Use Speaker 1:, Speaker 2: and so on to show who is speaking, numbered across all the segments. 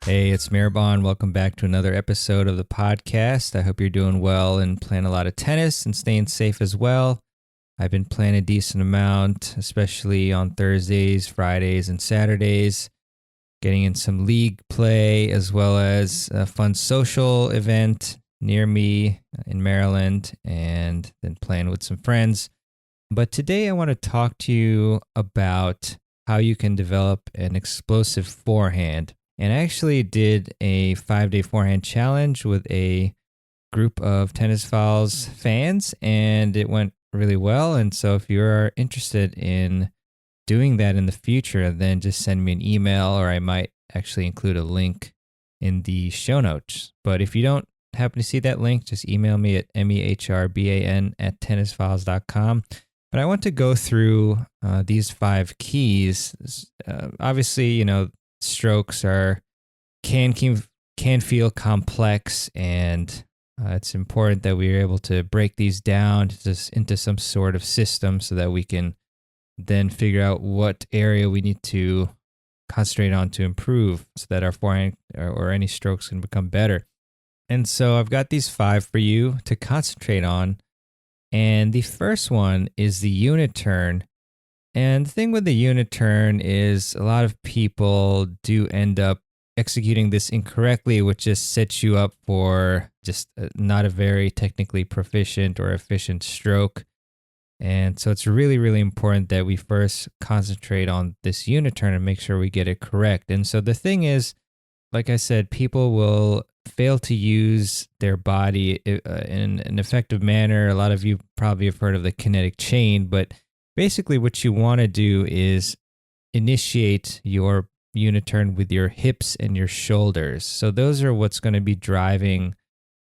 Speaker 1: Hey, it's mehrban. Welcome back to another episode of the podcast. I hope you're doing well and playing a lot of tennis and staying safe as well. I've been playing a decent amount, especially on Thursdays, Fridays, and Saturdays, getting in some league play as well as a fun social event near me in Maryland, and then playing with some friends. But today I want to talk to you about how you can develop an explosive forehand. And I actually did a 5-day forehand challenge with a group of Tennis Files fans, and it went really well. And so if you're interested in doing that in the future, then just send me an email, or I might actually include a link in the show notes. But if you don't happen to see that link, just email me at mehrban@tennisfiles.com. But I want to go through these 5 keys. Obviously, strokes can feel complex, and it's important that we are able to break these down into some sort of system so that we can then figure out what area we need to concentrate on to improve so that our forehand or any strokes can become better. And so I've got these 5 for you to concentrate on. And the first one is the unit turn. And the thing with the unit turn is a lot of people do end up executing this incorrectly, which just sets you up for just not a very technically proficient or efficient stroke. And so it's really, really important that we first concentrate on this unit turn and make sure we get it correct. And so the thing is, like I said, people will fail to use their body in an effective manner. A lot of you probably have heard of the kinetic chain, but basically what you want to do is initiate your unit turn with your hips and your shoulders. So those are what's going to be driving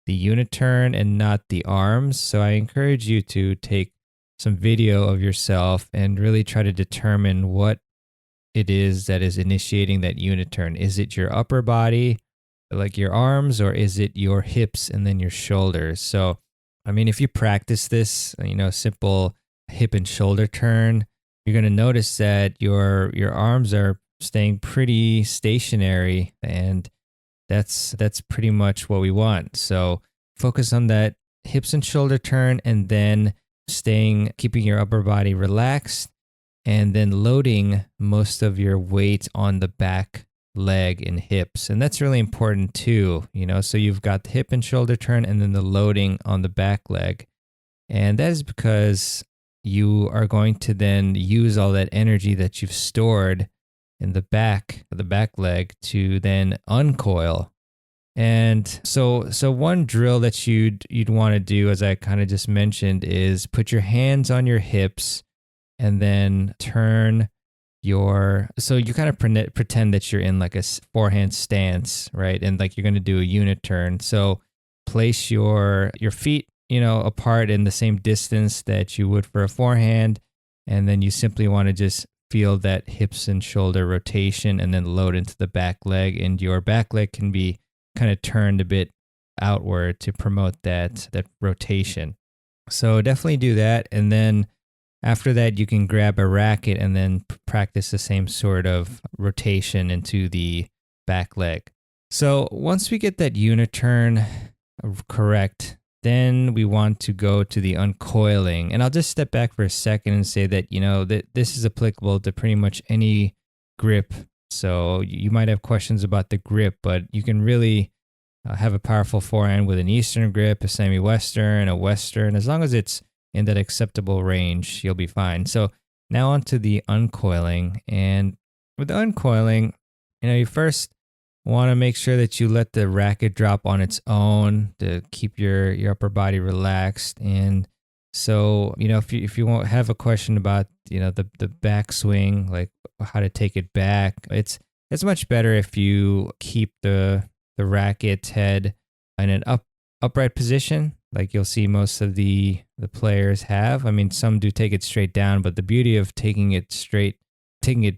Speaker 1: the unit turn and not the arms. So I encourage you to take some video of yourself and really try to determine what it is that is initiating that unit turn. Is it your upper body, like your arms, or is it your hips and then your shoulders? So, I mean, if you practice this, simple hip and shoulder turn, you're going to notice that your arms are staying pretty stationary, and that's pretty much what we want. So focus on that hips and shoulder turn, and then keeping your upper body relaxed, and then loading most of your weight on the back leg and hips. And that's really important too, so you've got the hip and shoulder turn and then the loading on the back leg. And that is because you are going to then use all that energy that you've stored in the back of the back leg to then uncoil. And so one drill that you'd want to do, as I kind of just mentioned, is put your hands on your hips and then turn so you kind of pretend that you're in like a forehand stance, right? And like you're going to do a unit turn. So place your feet, apart in the same distance that you would for a forehand. And then you simply want to just feel that hips and shoulder rotation and then load into the back leg. And your back leg can be kind of turned a bit outward to promote that rotation. So definitely do that. And then after that, you can grab a racket and then practice the same sort of rotation into the back leg. So once we get that unit turn correct, then we want to go to the uncoiling. And I'll just step back for a second and say that, that this is applicable to pretty much any grip. So you might have questions about the grip, but you can really have a powerful forehand with an Eastern grip, a semi-Western, a Western. As long as it's in that acceptable range, you'll be fine. So now onto the uncoiling. And with the uncoiling, you first want to make sure that you let the racket drop on its own to keep your upper body relaxed. And so, if you won't have a question about, the backswing, like how to take it back, it's much better if you keep the racket's head in an upright position, like you'll see most of the players have. I mean, some do take it straight down, but the beauty of taking it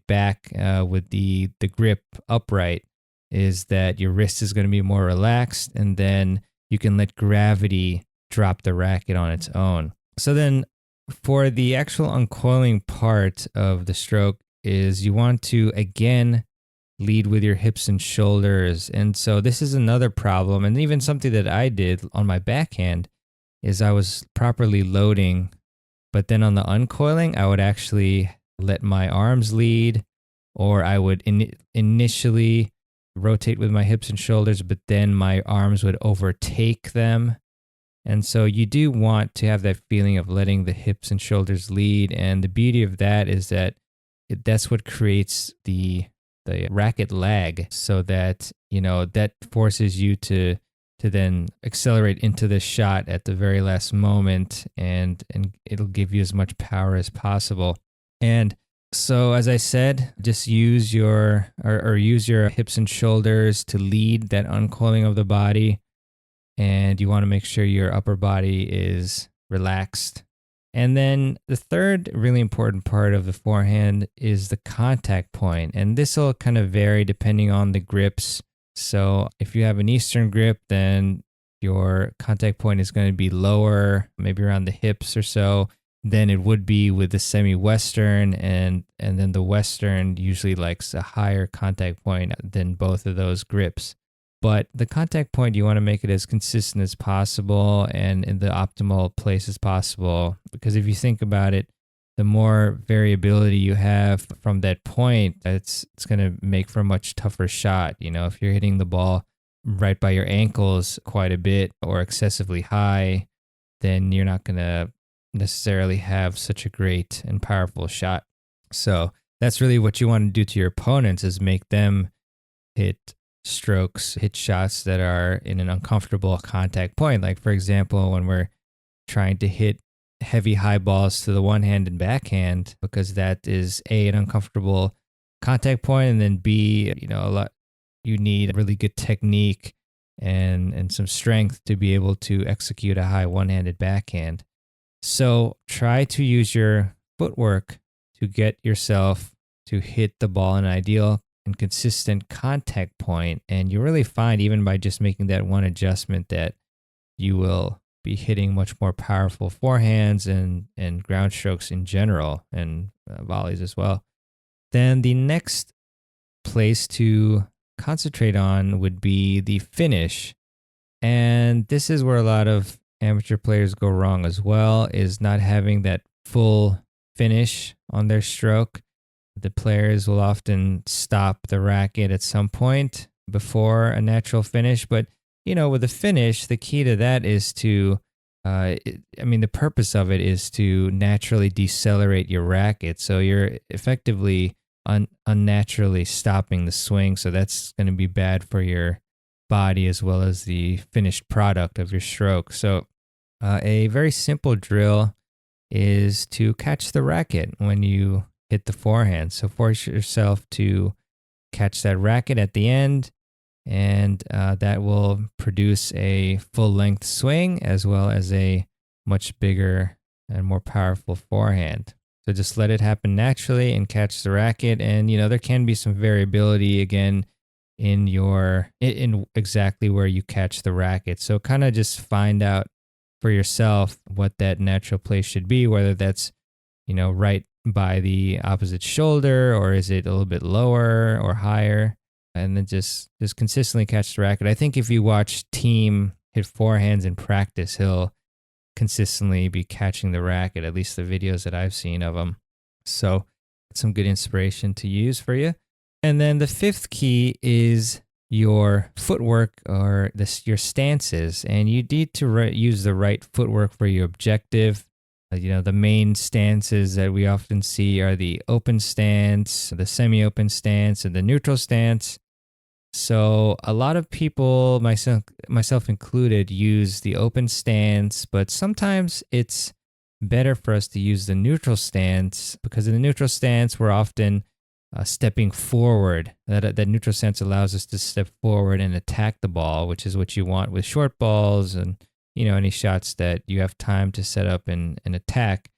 Speaker 1: back with the grip upright is that your wrist is going to be more relaxed, and then you can let gravity drop the racket on its own. So then for the actual uncoiling part of the stroke is you want to, again, lead with your hips and shoulders. And so this is another problem. And even something that I did on my backhand is I was properly loading, but then on the uncoiling, I would actually let my arms lead, or I would initially rotate with my hips and shoulders, but then my arms would overtake them. And so you do want to have that feeling of letting the hips and shoulders lead. And the beauty of that is that that's what creates the racket lag, so that, that forces you to then accelerate into the shot at the very last moment, and it'll give you as much power as possible. And so, as I said, just use your hips and shoulders to lead that uncoiling of the body. And you want to make sure your upper body is relaxed. And then the third really important part of the forehand is the contact point. And this will kind of vary depending on the grips. So if you have an Eastern grip, then your contact point is going to be lower, maybe around the hips or so, than it would be with the semi-Western. And then the Western usually likes a higher contact point than both of those grips. But the contact point, you want to make it as consistent as possible and in the optimal place as possible. Because if you think about it, the more variability you have from that point, it's going to make for a much tougher shot. If you're hitting the ball right by your ankles quite a bit or excessively high, then you're not going to necessarily have such a great and powerful shot. So that's really what you want to do to your opponents, is make them hit shots that are in an uncomfortable contact point. Like, for example, when we're trying to hit heavy high balls to the one-handed backhand, because that is A, an uncomfortable contact point, and then B, you need really good technique and some strength to be able to execute a high one-handed backhand. So try to use your footwork to get yourself to hit the ball in an ideal and consistent contact point. And you really find, even by just making that one adjustment, that you will be hitting much more powerful forehands and ground strokes in general, and volleys as well. Then the next place to concentrate on would be the finish. And this is where a lot of amateur players go wrong as well, is not having that full finish on their stroke. The players will often stop the racket at some point before a natural finish. But, with the finish, the key to that is to, the purpose of it is to naturally decelerate your racket. So you're effectively unnaturally stopping the swing. So that's going to be bad for your body as well as the finished product of your stroke. So a very simple drill is to catch the racket when you hit the forehand. So force yourself to catch that racket at the end, and that will produce a full length swing as well as a much bigger and more powerful forehand. So just let it happen naturally and catch the racket. And there can be some variability again in exactly where you catch the racket. So kind of just find out for yourself what that natural place should be, whether that's right by the opposite shoulder, or is it a little bit lower or higher, and then just consistently catch the racket. I think if you watch Team hit forehands in practice, he'll consistently be catching the racket, at least the videos that I've seen of him. So it's some good inspiration to use for you. And then the fifth key is your footwork, or your stances, and you need to use the right footwork for your objective. The main stances that we often see are the open stance, the semi-open stance, and the neutral stance. So a lot of people, myself included, use the open stance, but sometimes it's better for us to use the neutral stance, because in the neutral stance, we're often stepping forward. That neutral stance allows us to step forward and attack the ball, which is what you want with short balls and any shots that you have time to set up and attack.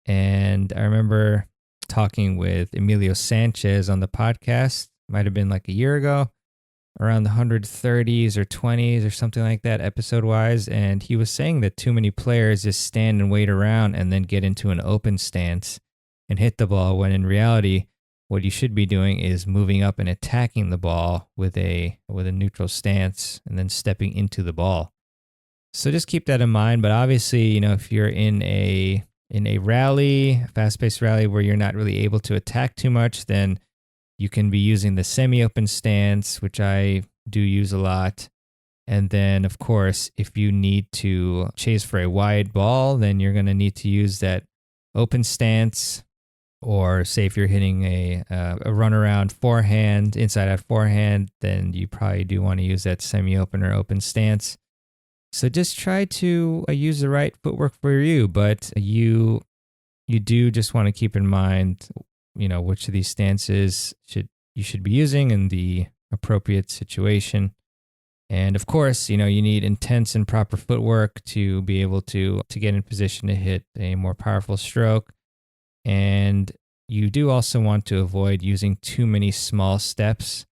Speaker 1: And I remember talking with Emilio Sanchez on the podcast, might have been like a year ago, around the 130s or 20s or something like that, episode-wise. And he was saying that too many players just stand and wait around and then get into an open stance and hit the ball, when in reality, what you should be doing is moving up and attacking the ball with a neutral stance and then stepping into the ball. So just keep that in mind. But obviously, if you're in a rally, fast-paced rally where you're not really able to attack too much, then you can be using the semi-open stance, which I do use a lot. And then, of course, if you need to chase for a wide ball, then you're going to need to use that open stance. Or say if you're hitting a runaround forehand, inside out forehand, then you probably do want to use that semi-open or open stance. So just try to use the right footwork for you, but you do just want to keep in mind, which of these stances you should be using in the appropriate situation. And of course, you need intense and proper footwork to be able to get in position to hit a more powerful stroke. And you do also want to avoid using too many small steps,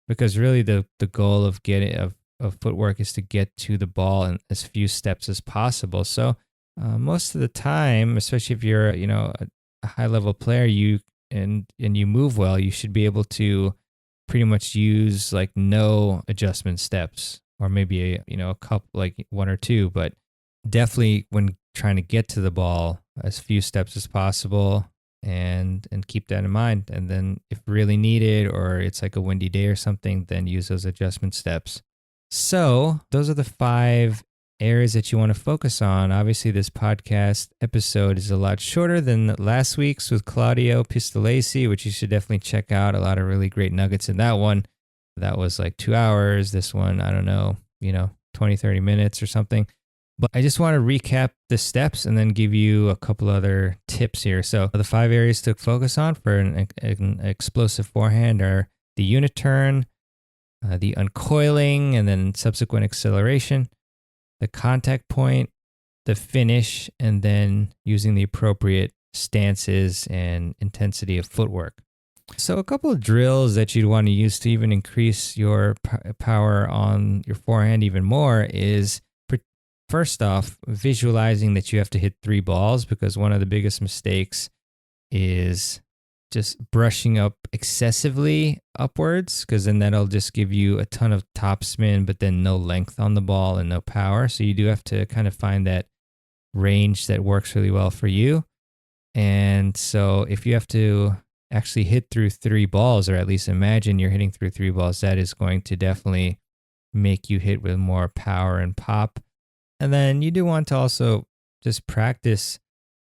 Speaker 1: because really the goal of footwork is to get to the ball in as few steps as possible. So most of the time, especially if you're a high level player, and you move well, you should be able to pretty much use like no adjustment steps, or maybe a couple, like one or two, but definitely when trying to get to the ball, as few steps as possible, and keep that in mind. And then if really needed, or it's like a windy day or something, then use those adjustment steps. So those are the 5 areas that you want to focus on. Obviously, this podcast episode is a lot shorter than last week's with Claudio Pistolesi, which you should definitely check out. A lot of really great nuggets in that one. That was like 2 hours. This one, I don't know, 20, 30 minutes or something. But I just want to recap the steps and then give you a couple other tips here. So the 5 areas to focus on for an explosive forehand are the unit turn, the uncoiling, and then subsequent acceleration, the contact point, the finish, and then using the appropriate stances and intensity of footwork. So a couple of drills that you'd want to use to even increase your power on your forehand even more is, first off, visualizing that you have to hit 3 balls, because one of the biggest mistakes is just brushing up excessively upwards, because then that'll just give you a ton of topspin, but then no length on the ball and no power. So you do have to kind of find that range that works really well for you. And so if you have to actually hit through 3 balls, or at least imagine you're hitting through 3 balls, that is going to definitely make you hit with more power and pop. And then you do want to also just practice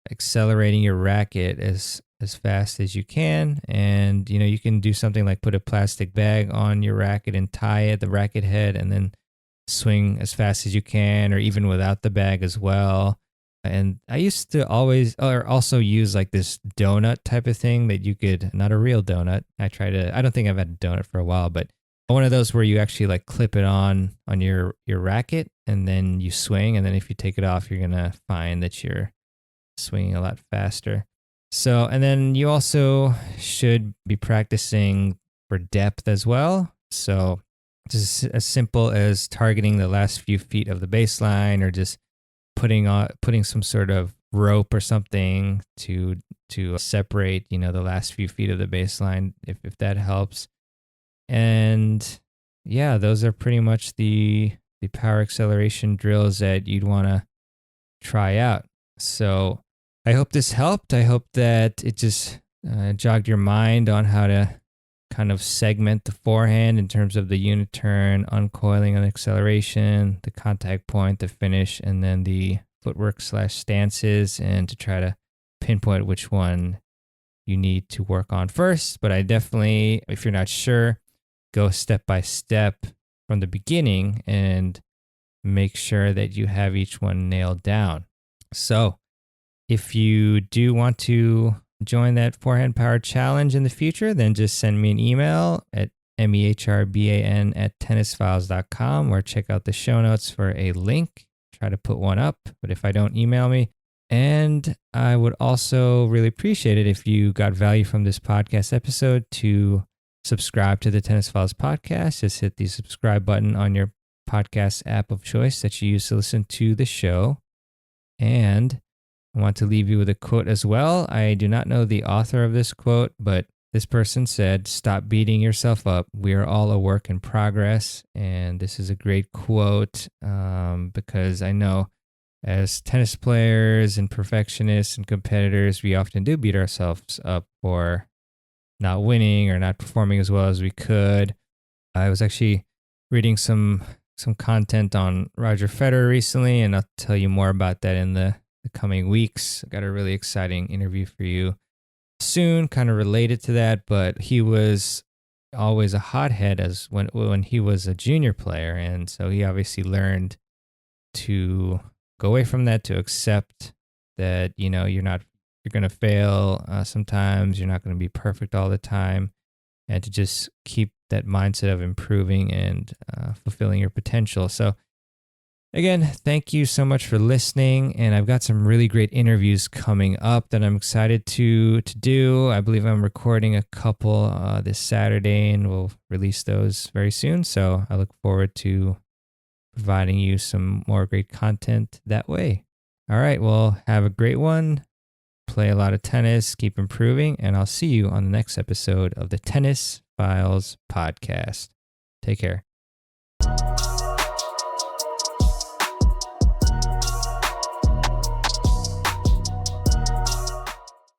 Speaker 1: accelerating your racket as fast as you can. And, you can do something like put a plastic bag on your racket and tie it, the racket head, and then swing as fast as you can, or even without the bag as well. And I used to also use like this donut type of thing that you could, not a real donut. I don't think I've had a donut for a while, but one of those where you actually like clip it on your racket, and then you swing. And then if you take it off, you're going to find that you're swinging a lot faster. So, and then you also should be practicing for depth as well. So just as simple as targeting the last few feet of the baseline, or just putting some sort of rope or something to separate, the last few feet of the baseline, if that helps. And yeah, those are pretty much the power acceleration drills that you'd want to try out. So I hope this helped. I hope that it just jogged your mind on how to kind of segment the forehand in terms of the unit turn, uncoiling and acceleration, the contact point, the finish, and then the footwork / stances, and to try to pinpoint which one you need to work on first. But I definitely, if you're not sure, go step by step from the beginning and make sure that you have each one nailed down. So if you do want to join that Forehand Power Challenge in the future, then just send me an email at mehrban@tennisfiles.com, or check out the show notes for a link. Try to put one up, but if I don't, email me. And I would also really appreciate it if you got value from this podcast episode to subscribe to the Tennis Files podcast. Just hit the subscribe button on your podcast app of choice that you use to listen to the show. And I want to leave you with a quote as well. I do not know the author of this quote, but this person said, "Stop beating yourself up. We are all a work in progress." And this is a great quote because I know as tennis players and perfectionists and competitors, we often do beat ourselves up for not winning or not performing as well as we could. I was actually reading some content on Roger Federer recently, and I'll tell you more about that in the coming weeks. I got a really exciting interview for you soon, kind of related to that, but he was always a hothead as when he was a junior player, and so he obviously learned to go away from that, to accept that you're going to fail sometimes, you're not going to be perfect all the time, and to just keep that mindset of improving and fulfilling your potential. So again, thank you so much for listening, and I've got some really great interviews coming up that I'm excited to do. I believe I'm recording a couple this Saturday, and we'll release those very soon. So I look forward to providing you some more great content that way. All right, well, have a great one. Play a lot of tennis, keep improving, and I'll see you on the next episode of the Tennis Files podcast. Take care.